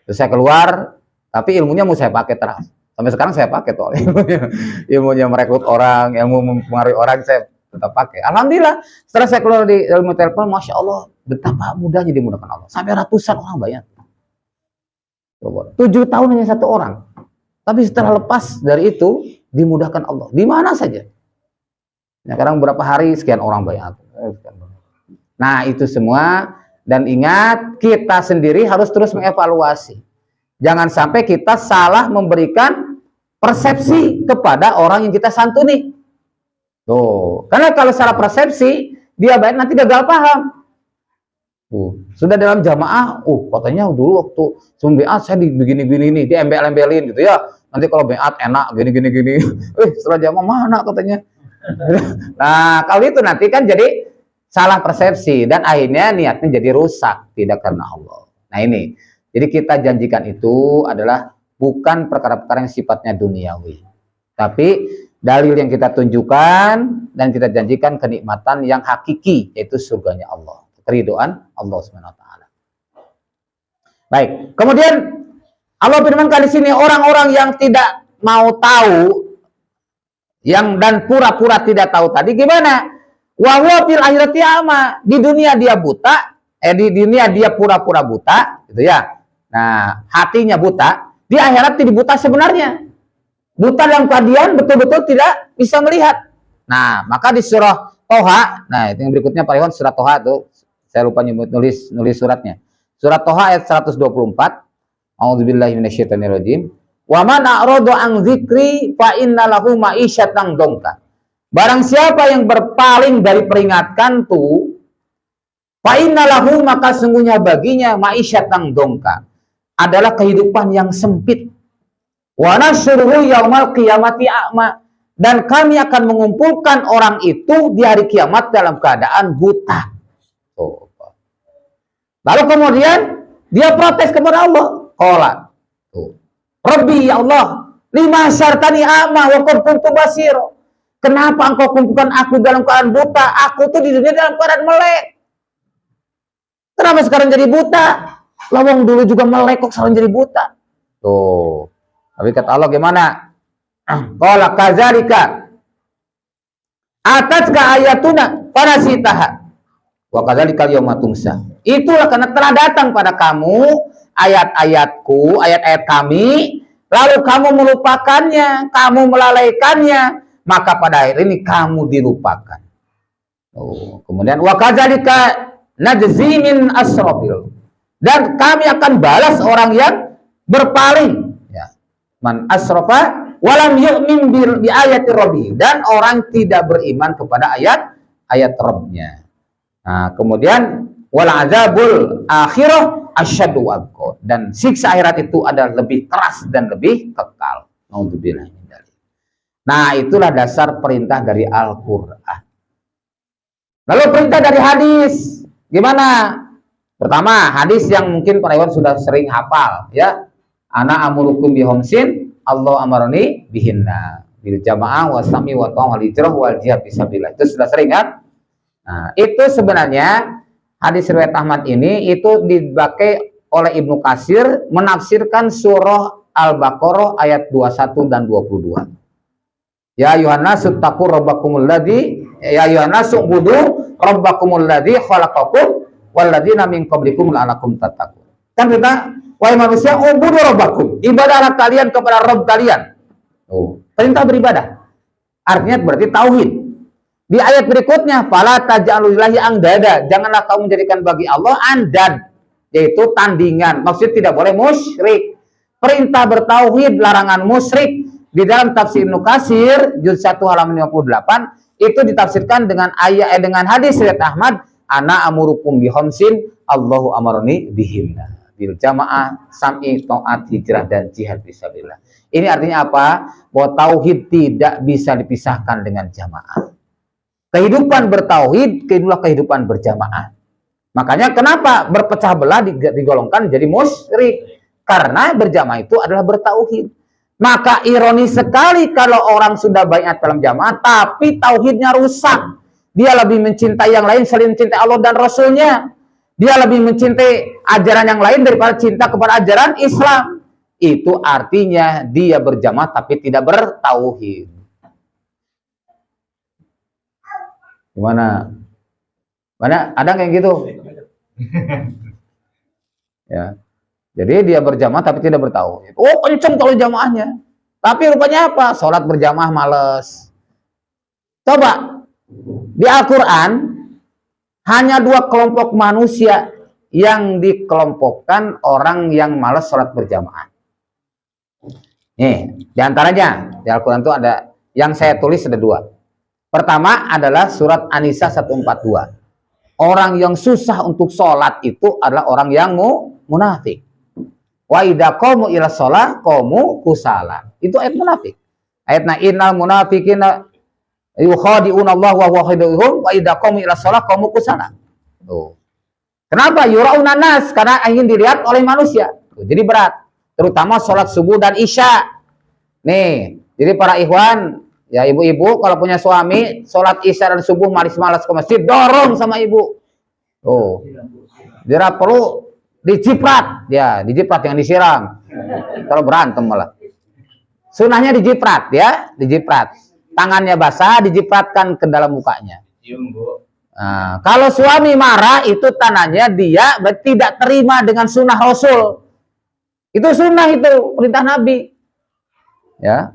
Terus saya keluar, tapi ilmunya mau saya pakai terus. Sampai sekarang saya pakai tuh ilmunya merekrut orang, ilmu mempengaruhi orang saya tetap pakai. Alhamdulillah, setelah saya keluar di ilmu telepon, Masya Allah, betapa mudahnya dimudahkan Allah. Sampai ratusan orang baiat. 7 tahun hanya 1 orang. Tapi setelah lepas dari itu, dimudahkan Allah. Di mana saja. Ya, kadang beberapa hari sekian orang baiat. Nah, itu semua. Dan ingat, kita sendiri harus terus mengevaluasi. Jangan sampai kita salah memberikan persepsi kepada orang yang kita santuni. Tuh. Karena kalau salah persepsi, dia baiat nanti gagal paham. Sudah dalam jamaah, katanya dulu waktu sebelum beat saya begini-gini nih, dia embel-embelin gitu ya. Nanti kalau beat enak gini-gini. Setelah jamaah mana katanya. Nah, kalau itu nanti kan jadi salah persepsi dan akhirnya niatnya jadi rusak, tidak karena Allah. Nah ini, jadi kita janjikan itu adalah bukan perkara-perkara yang sifatnya duniawi, tapi dalil yang kita tunjukkan dan kita janjikan kenikmatan yang hakiki, yaitu surganya Allah, keridhaan Allah SWT. Baik, kemudian Allah firmankan di sini orang-orang yang tidak mau tahu, yang dan pura-pura tidak tahu tadi gimana? Wa huwa fil akhirati ama. Di dunia dia buta, di dunia dia pura-pura buta, gitu ya. Nah, hatinya buta, di akhirat tidak buta sebenarnya. Buta dalam keadaan betul-betul tidak bisa melihat. Nah, maka di surah Toha, nah itu yang berikutnya Pak Iwan, surah Toha tuh, saya lupa nulis suratnya. Surah Toha ayat 124. A'udzubillahi minasyaitonirrajim. Wa man a'rada an dzikri fa innalahu ma'isyatan dongka. Barang siapa yang berpaling dari peringatkanku, fa innalahu, maka sungguhnya baginya ma'isyatan dongka, adalah kehidupan yang sempit. Wa nasyuruhu yaumal qiyamati a'ma, dan kami akan mengumpulkan orang itu di hari kiamat dalam keadaan buta. Lalu kemudian dia protes kepada Allah. Qala, Rabbi, ya Allah, lima syartani a'ma wa qad kuntu basira. Kenapa engkau kumpulkan aku dalam keadaan buta? Aku tuh di dunia dalam keadaan melek. Kenapa sekarang jadi buta? Lawang dulu juga melek kok sekarang jadi buta. Tuh. Tapi kata Allah gimana? Qala kadzalika atatka ayatuna fanasitaha wa kadzalika yauma tumsa. Itulah karena telah datang pada kamu ayat-ayatku, ayat-ayat kami, lalu kamu melupakannya, kamu melalaikannya, maka pada akhir ini kamu dilupakan. Kemudian wa kadzalika najzi min asrafil, dan kami akan balas orang yang berpaling, ya. Man asrafa walam yu'min bi ayati rabbi, dan orang tidak beriman kepada ayat Rabbnya. Nah, kemudian wal azabul akhirah asyaddu wabqa, dan siksa akhirat itu adalah lebih keras dan lebih kekal. Naudzubillah. Nah, itulah dasar perintah dari Al-Qur'an. Lalu perintah dari hadis gimana? Pertama, hadis yang mungkin para ikhwan sudah sering hafal, ya. Ana amurukum bihomsin, Allah amaroni bihinna, bil jamaah wasami wa ta'am wal hijrah wal jihad fisabilillah. Itu sudah sering kan? Nah, itu sebenarnya hadis riwayat Ahmad ini itu dipakai oleh Ibnu Katsir menafsirkan surah Al-Baqarah ayat 21 dan 22. Ya ayuhan nasu taqu rabbakumul ladzi, ya ayuhan nasu ubudu rabbakumul ladzi khalaqakum walladzina min qablikum la'allakum tattaqun. Kan kita, wahai manusia, ubudu rabbakum, ibadahlah kalian kepada Rabb kalian. Perintah beribadah. Artinya berarti tauhid. Di ayat berikutnya, fala taj'alu lillahi andada, janganlah kamu menjadikan bagi Allah andad, yaitu tandingan. Maksud tidak boleh musyrik. Perintah bertauhid, larangan musyrik. Di dalam tafsir Ibnu Katsir juz 1 halaman 58 itu ditafsirkan dengan ayat dengan hadis riwayat Ahmad, ana amurukum bihomsin, Allahu amaroni bihinna, bil jamaah sam'i taat hijrah dan jihad fisabilillah. Ini artinya apa? Bahwa tauhid tidak bisa dipisahkan dengan jamaah. Kehidupan bertauhid, itulah kehidupan berjamaah. Makanya kenapa berpecah belah digolongkan jadi musyrik? Karena berjamaah itu adalah bertauhid. Maka ironis sekali kalau orang sudah baiat dalam jamaah tapi tauhidnya rusak. Dia lebih mencintai yang lain selain mencintai Allah dan Rasulnya. Dia lebih mencintai ajaran yang lain daripada cinta kepada ajaran Islam. Itu artinya dia berjamaah tapi tidak bertauhid. Gimana? Mana ada kayak gitu? Ya. Jadi dia berjamaah tapi tidak bertauhid. Oh, kenceng kalau jamaahnya. Tapi rupanya apa? Sholat berjamaah males. Coba di Al-Quran hanya 2 kelompok manusia yang dikelompokkan orang yang males sholat berjamaah. Nih, diantaranya di Al-Quran itu ada yang saya tulis ada 2. Pertama adalah surat An-Nisa 142. Orang yang susah untuk sholat itu adalah orang yang munafik. Wa idza qamu ila shalah qamu kusala. Itu ayat munafik. Ayatna innal munafiqina yukhadi'una Allah wa huwa khadi'uhum wa idza qamu ila shalah qamu kusala. Tuh. Kenapa? Yura'una nas, karena ingin dilihat oleh manusia. Tuh, jadi berat. Terutama sholat subuh dan isya. Nih, jadi para ikhwan, ya ibu-ibu kalau punya suami sholat isya dan subuh malas-malas ke masjid, dorong sama ibu. Oh, dia perlu dijiprat, ya dijiprat yang disiram. Kalau berantem malah. Sunahnya dijiprat, ya dijiprat. Tangannya basah, dijipratkan ke dalam mukanya. Nah, kalau suami marah itu tandanya dia tidak terima dengan sunnah Rasul. Itu sunnah, itu perintah Nabi. Ya.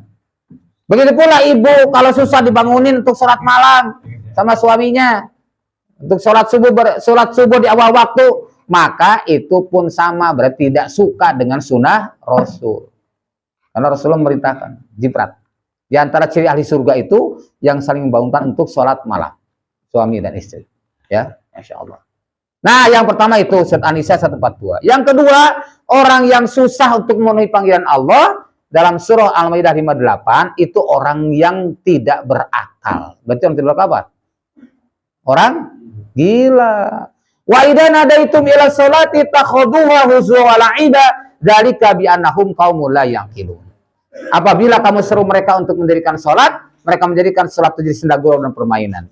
Begitu pula ibu kalau susah dibangunin untuk sholat malam sama suaminya, untuk sholat subuh di awal waktu, maka itu pun sama, berarti tidak suka dengan sunnah Rasul. Karena Rasulullah memerintahkan jiprat. Di antara ciri ahli surga itu yang saling membangunkan untuk sholat malam, suami dan istri. Ya, Masya Allah. Nah, yang pertama itu surat An-Nisa 142. Yang kedua, orang yang susah untuk memenuhi panggilan Allah dalam surah Al-Maidah 58 itu orang yang tidak berakal. Berarti orang tidak berakal apa? Orang gila. Wa idza nadaitum ila sholati takhuduha huzwa wa la'ida dzalika bi annahum qaumul la yaqilun. Apabila kamu seru mereka untuk mendirikan salat, mereka menjadikan salat itu jadi senda gurau dan permainan.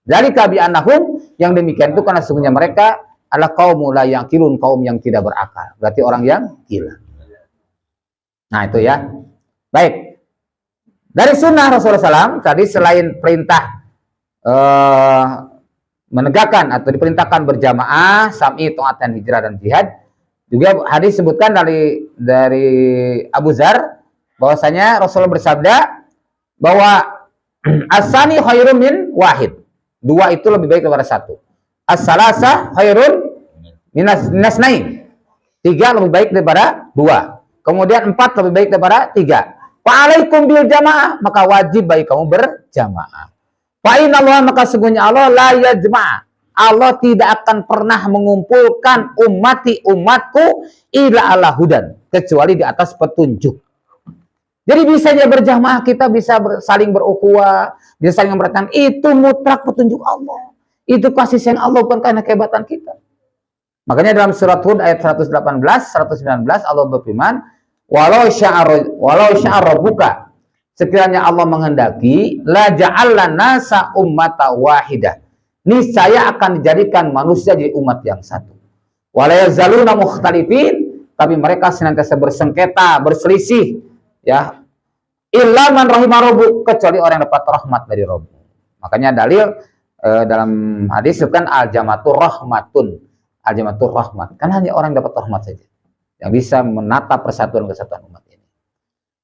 Dzalika bi annahum, yang demikian itu karena sesungguhnya mereka adalah qaumul la yaqilun, kaum yang tidak berakal. Berarti orang yang gila. Nah itu ya. Baik. Dari sunnah Rasulullah SAW tadi selain perintah menegakkan atau diperintahkan berjamaah, sam'i, ta'at, dan hijrah dan jihad, juga hadis sebutkan dari Abu Dzar bahwasanya Rasulullah bersabda bahwa as-sani khairun min wahid. Dua itu lebih baik daripada satu. As-salasa khairun minas nain. Tiga lebih baik daripada dua. Kemudian 4 lebih baik daripada 3. Fa'alaikum bil jamaah, maka wajib bagi kamu berjamaah. Fa'inna Allah, maka sesungguhnya Allah la yajma'. Allah tidak akan pernah mengumpulkan umatku ila ala hudan, kecuali di atas petunjuk. Jadi bisanya berjamaah, kita bisa saling berukhuwah, bisa saling memperhatikan, itu mutlak petunjuk Allah. Itu kasih sayang Allah, bukan karena kehebatan kita. Makanya dalam surat Hud ayat 118, 119 Allah berfirman, walau sya'a rabbuka, sekiranya Allah menghendaki, la ja'alna nasa ummata wahidah, niscaya akan dijadikan manusia jadi umat yang satu. Wala yazaluna mukhtalifin, tapi mereka senantiasa bersengketa, berselisih, ya. Illa man rahimah rabbuk, kecuali orang yang dapat rahmat dari Rabb. Makanya dalil dalam hadis kan al-jamatur rahmatun. Al-jamatur rahmat, kan hanya orang yang dapat rahmat saja yang bisa menata persatuan kesatuan umat ini.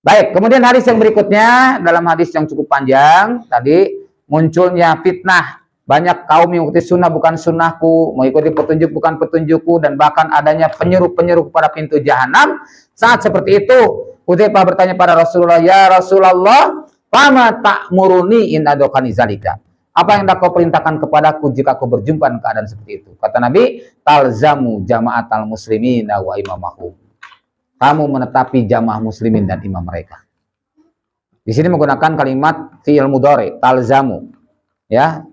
Baik, kemudian hadis yang berikutnya, dalam hadis yang cukup panjang tadi, munculnya fitnah, banyak kaum yang mengikuti sunnah bukan sunnahku, mengikuti petunjuk bukan petunjukku, dan bahkan adanya penyeru-penyeru kepada pintu jahanam. Saat seperti itu, Hudzaifah bertanya pada Rasulullah, ya Rasulullah, fama ta'muruni in adokani zalika, apa yang kau perintahkan kepadaku jika aku berjumpa dengan keadaan seperti itu? Kata Nabi, talzamu jama'atal muslimina wa imamahum. Kamu menetapi jamaah muslimin dan imam mereka. Di sini menggunakan kalimat fi'il mudhari, talzamu. Ya.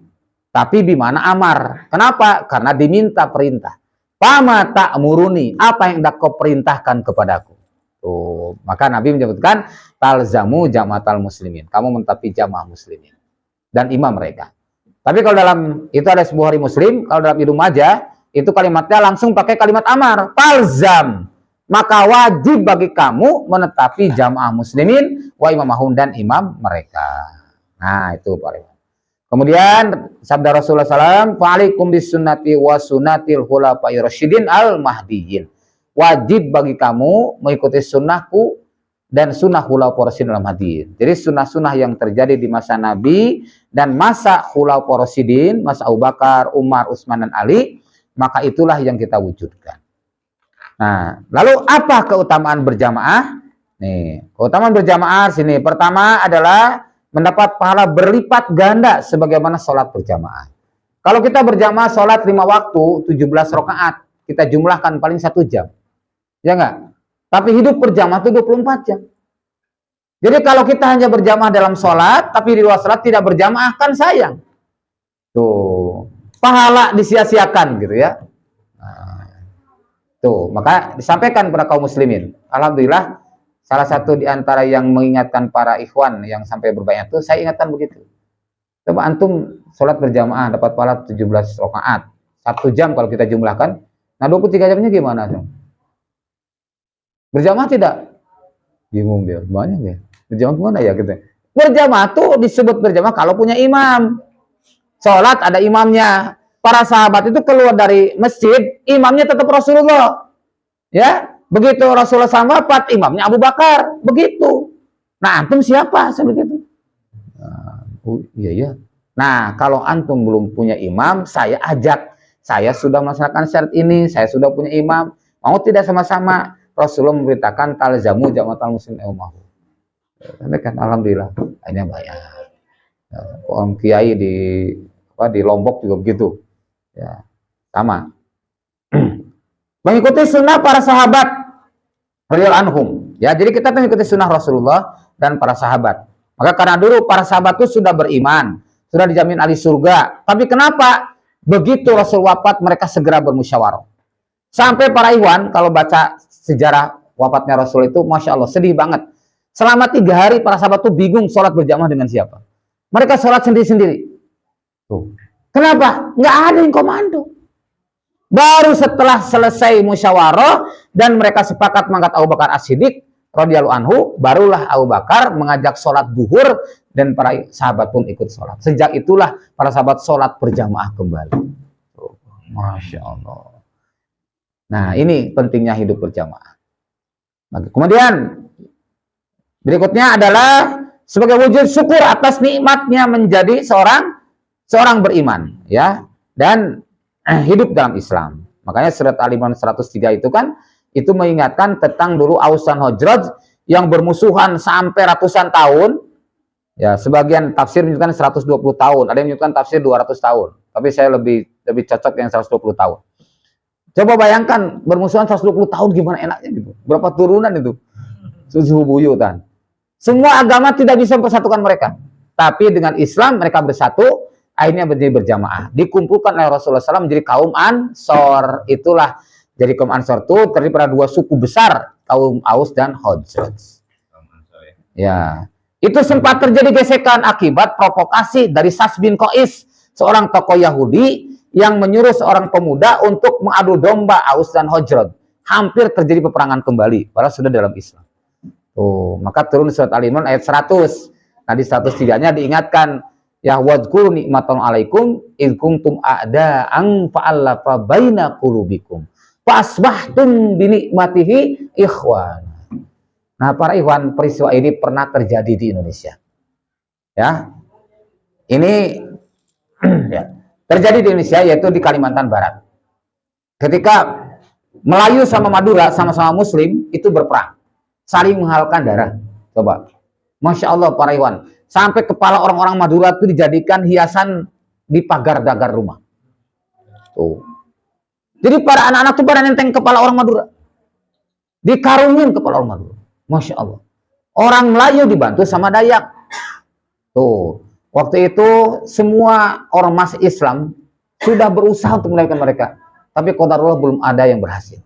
Tapi bimana amar. Kenapa? Karena diminta perintah. Fama ta'muruni, apa yang kau perintahkan kepadaku? Tuh, maka Nabi menyebutkan talzamu jama'atal muslimin. Kamu menetapi jamaah muslimin dan imam mereka. Tapi kalau dalam itu ada sebuah hari Muslim, kalau dalam Ibnu Majah itu kalimatnya langsung pakai kalimat amar, talzam, maka wajib bagi kamu menetapi jamaah muslimin wa imamahum, dan imam mereka. Nah itu Pak. Kemudian sabda Rasulullah SAW, fa'alaikum bisunnati wa sunnatil khulafa'ir rasyidin al-mahdiyyin. Wajib bagi kamu mengikuti sunnahku dan sunnah khulafa'ur rasyidin al-mahdiyyin. Jadi sunnah-sunnah yang terjadi di masa Nabi dan masa khulafa'ur rasyidin, masa Abu Bakar, Umar, Utsman, dan Ali, maka itulah yang kita wujudkan. Nah, lalu apa keutamaan berjamaah? Nih, keutamaan berjamaah sini. Pertama adalah mendapat pahala berlipat ganda sebagaimana sholat berjamaah. Kalau kita berjamaah sholat 5 waktu, 17 rakaat, kita jumlahkan paling 1 jam. Ya enggak? Tapi hidup berjamaah itu 24 jam. Jadi kalau kita hanya berjamaah dalam sholat, tapi di luar sholat tidak berjamaah, kan sayang. Tuh, pahala disia-siakan gitu ya. Nah, tuh, maka disampaikan kepada kaum muslimin. Alhamdulillah, salah satu di antara yang mengingatkan para ikhwan yang sampai berbanyak itu, saya ingatkan begitu. Coba antum sholat berjamaah dapat pahala 17 rakaat. 1 jam kalau kita jumlahkan. Nah, 23 jamnya gimana? Berjamaah tidak? Bingung dia, banyak ya. Berjamaah gimana ya gitu. Berjamaah tuh disebut berjamaah kalau punya imam. Sholat ada imamnya. Para sahabat itu keluar dari masjid, imamnya tetap Rasulullah. Ya, begitu Rasulullah sama wafat, imamnya Abu Bakar. Begitu. Nah, antum siapa? Seperti itu. Oh, iya. Nah, kalau antum belum punya imam, saya ajak. Saya sudah melaksanakan syarat ini, saya sudah punya imam. Mau tidak sama-sama? Rasulullah memberitakan talzamu jama'atul muslimin umahu. Kan alhamdulillah, hanya banyak. Ya, orang kiai di Lombok juga begitu. Ya, sama. Mengikuti sunnah para sahabat radhiyallahu anhum. Ya, jadi kita mengikuti sunnah Rasulullah dan para sahabat. Maka karena dulu para sahabat itu sudah beriman, sudah dijamin ahli surga. Tapi kenapa begitu Rasul wafat mereka segera bermusyawarah? Sampai para ikhwan kalau baca sejarah wafatnya Rasul itu, masya Allah sedih banget. Selama 3 hari para sahabat itu bingung sholat berjamaah dengan siapa. Mereka sholat sendiri-sendiri. Tuh. Kenapa? Nggak ada yang komando. Baru setelah selesai musyawarah dan mereka sepakat mengangkat Abu Bakar As-Siddiq radhiyallahu anhu, barulah Abu Bakar mengajak sholat duhur dan para sahabat pun ikut sholat. Sejak itulah para sahabat sholat berjamaah kembali. Tuh. Masya Allah. Nah, ini pentingnya hidup berjamaah. Kemudian berikutnya adalah sebagai wujud syukur atas nikmatnya menjadi seorang beriman, ya, dan hidup dalam Islam. Makanya surat Al-Imran 103 itu kan itu mengingatkan tentang dulu Aus dan Khazraj yang bermusuhan sampai ratusan tahun. Ya, sebagian tafsir menyebutkan 120 tahun, ada yang menyebutkan tafsir 200 tahun. Tapi saya lebih cocok yang 120 tahun. Coba bayangkan bermusuhan 120 tahun gimana enaknya gitu. Berapa turunan itu? Susu buyutan. Semua agama tidak bisa mempersatukan mereka. Tapi dengan Islam mereka bersatu, akhirnya menjadi berjamaah. Dikumpulkan oleh Rasulullah SAW menjadi kaum Ansor. Itulah jadi kaum Ansor itu terdiri pada 2 suku besar, kaum Aus dan Khazraj. Ya. Itu sempat terjadi gesekan akibat provokasi dari Sas bin Qais, seorang tokoh Yahudi yang menyuruh seorang pemuda untuk mengadu domba Aus dan Khazraj. Hampir terjadi peperangan kembali, padahal sudah dalam Islam. Oh, maka turun surat Al-Imran ayat 100. Nah, di 103-nya diingatkan, ya wadhkuru nikmatan alaikum id kuntum a'da'an fa'alafa baina qulubikum fasbahtum bi nikmatihi ikhwan. Nah, para ikhwan, peristiwa ini pernah terjadi di Indonesia. Ya. Ini ya, terjadi di Indonesia, yaitu di Kalimantan Barat. Ketika Melayu sama Madura sama-sama Muslim itu berperang, saling menghalalkan darah. Coba, masya Allah para ikhwan, sampai kepala orang-orang Madura itu dijadikan hiasan di pagar-pagar rumah. Tuh. Jadi para anak-anak itu pada nenteng kepala orang Madura, dikarungin kepala orang Madura. Masya Allah. Orang Melayu dibantu sama Dayak. Tuh. Waktu itu semua ormas Islam sudah berusaha untuk melahirkan mereka, tapi qadarullah belum ada yang berhasil.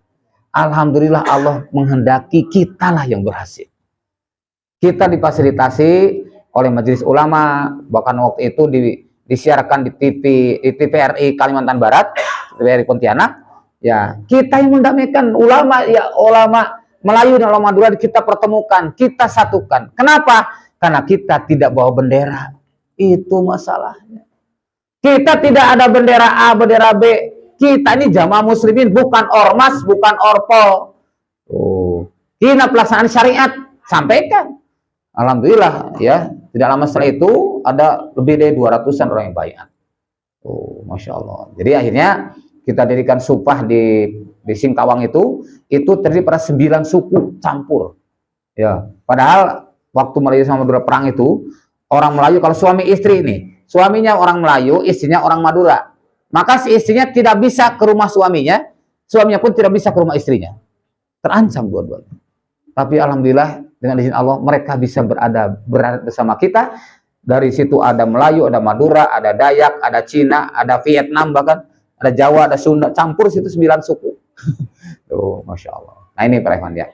Alhamdulillah Allah menghendaki kitalah yang berhasil. Kita difasilitasi oleh Majelis Ulama, bahkan waktu itu disiarkan di TVRI Kalimantan Barat, TVRI Pontianak. Ya, kita yang mendamaikan ulama, ya ulama Melayu dan ulama Madura kita pertemukan, kita satukan. Kenapa? Karena kita tidak bawa bendera. Itu masalahnya. Kita tidak ada bendera A, bendera B. Kita ini jamaah muslimin, bukan ormas, bukan orpol. Oh, ini pelaksanaan syariat, sampaikan. Alhamdulillah, ya. Tidak lama setelah itu ada lebih dari 200-an orang yang baiat. Oh, masya Allah. Jadi akhirnya kita dirikan supah di Singkawang itu terdiri pada 9 suku campur. Ya, padahal waktu Melayu sama Madura perang itu orang Melayu kalau suami istri ini, suaminya orang Melayu, istrinya orang Madura. maka si istrinya tidak bisa ke rumah suaminya, suaminya pun tidak bisa ke rumah istrinya. Terancam dua-duanya. Tapi alhamdulillah dengan izin Allah mereka bisa berada bersama kita. Dari situ ada Melayu, ada Madura, ada Dayak, ada Cina, ada Vietnam, bahkan ada Jawa, ada Sunda, campur situ 9 suku. Tuh, Masya Allah. Nah ini Pak Ikhwan ya.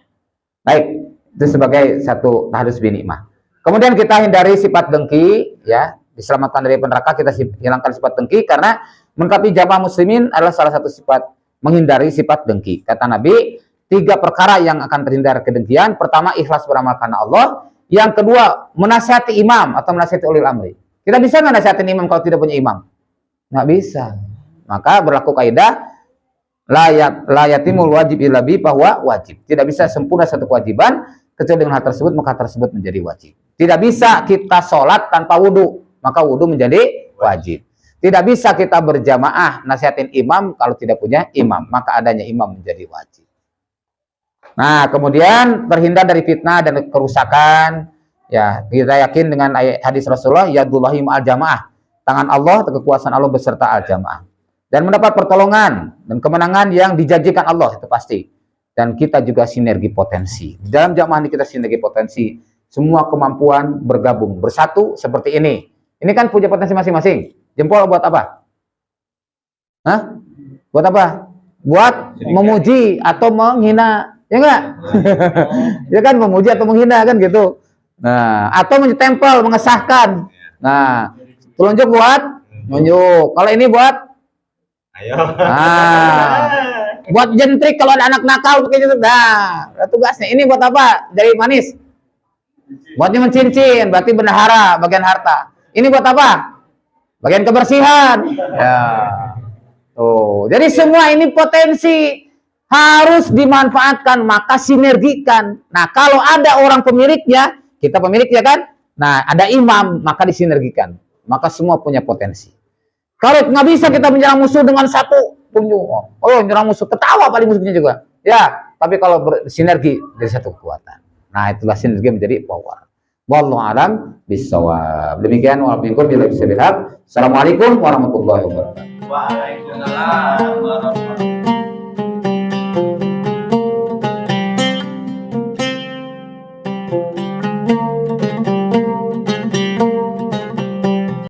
Baik, itu sebagai satu tahdus binikmah. Kemudian kita hindari sifat dengki, ya, diselamatkan dari neraka, kita hilangkan sifat dengki, karena melengkapi jamaah muslimin adalah salah satu sifat menghindari sifat dengki. Kata Nabi, 3 perkara yang akan terhindar kedengkian. Pertama, ikhlas beramal karena Allah. Yang kedua, menasihati imam atau menasihati ulil amri. Kita bisa nggak nasihatin imam kalau tidak punya imam? Nggak bisa. Maka berlaku kaidah layatimul wajib illa bi, bahwa wajib. Tidak bisa sempurna satu kewajiban kecuali dengan hal tersebut, maka tersebut menjadi wajib. Tidak bisa kita sholat tanpa wudhu, maka wudhu menjadi wajib. Tidak bisa kita berjamaah nasihatin imam kalau tidak punya imam, maka adanya imam menjadi wajib. Nah, kemudian terhindar dari fitnah dan kerusakan. Ya, kita yakin dengan ayat hadis Rasulullah, yadullahi ma'al jamaah. Tangan Allah, kekuasaan Allah beserta al-jamaah. Dan mendapat pertolongan dan kemenangan yang dijanjikan Allah, itu pasti. Dan kita juga sinergi potensi. Di dalam jamaah ini kita sinergi potensi. Semua kemampuan bergabung, bersatu seperti ini. Ini kan punya potensi masing-masing. Jempol buat apa? Hah? Buat apa? Buat memuji atau menghina. Ya enggak? Ya kan, memuji atau menghina kan gitu. Nah, atau mentempel, mengesahkan. Nah, telunjuk buat nunjuk. Kalau ini buat Ayo. Buat jentrik kalau ada anak nakal kayak gitu. Nah, tugasnya. Ini buat apa? Dari manis. Buatnya mencincin, berarti bendahara, bagian harta. Ini buat apa? Bagian kebersihan. Ya. Tuh. Jadi semua ini potensi harus dimanfaatkan, maka sinergikan. Nah, kalau ada orang pemiliknya, kita pemiliknya kan? Nah, ada imam, maka disinergikan. Maka semua punya potensi. Kalau nggak bisa kita menyerang musuh dengan satu punyu, menyerang musuh, ketawa paling musuhnya juga. Ya, tapi kalau bersinergi dari satu kekuatan. Nah, itulah sinergi menjadi power. Wallahu a'lam bishawab. Demikian Assalamualaikum warahmatullahi wabarakatuh. Waalaikumsalam warahmatullahi wabarakatuh.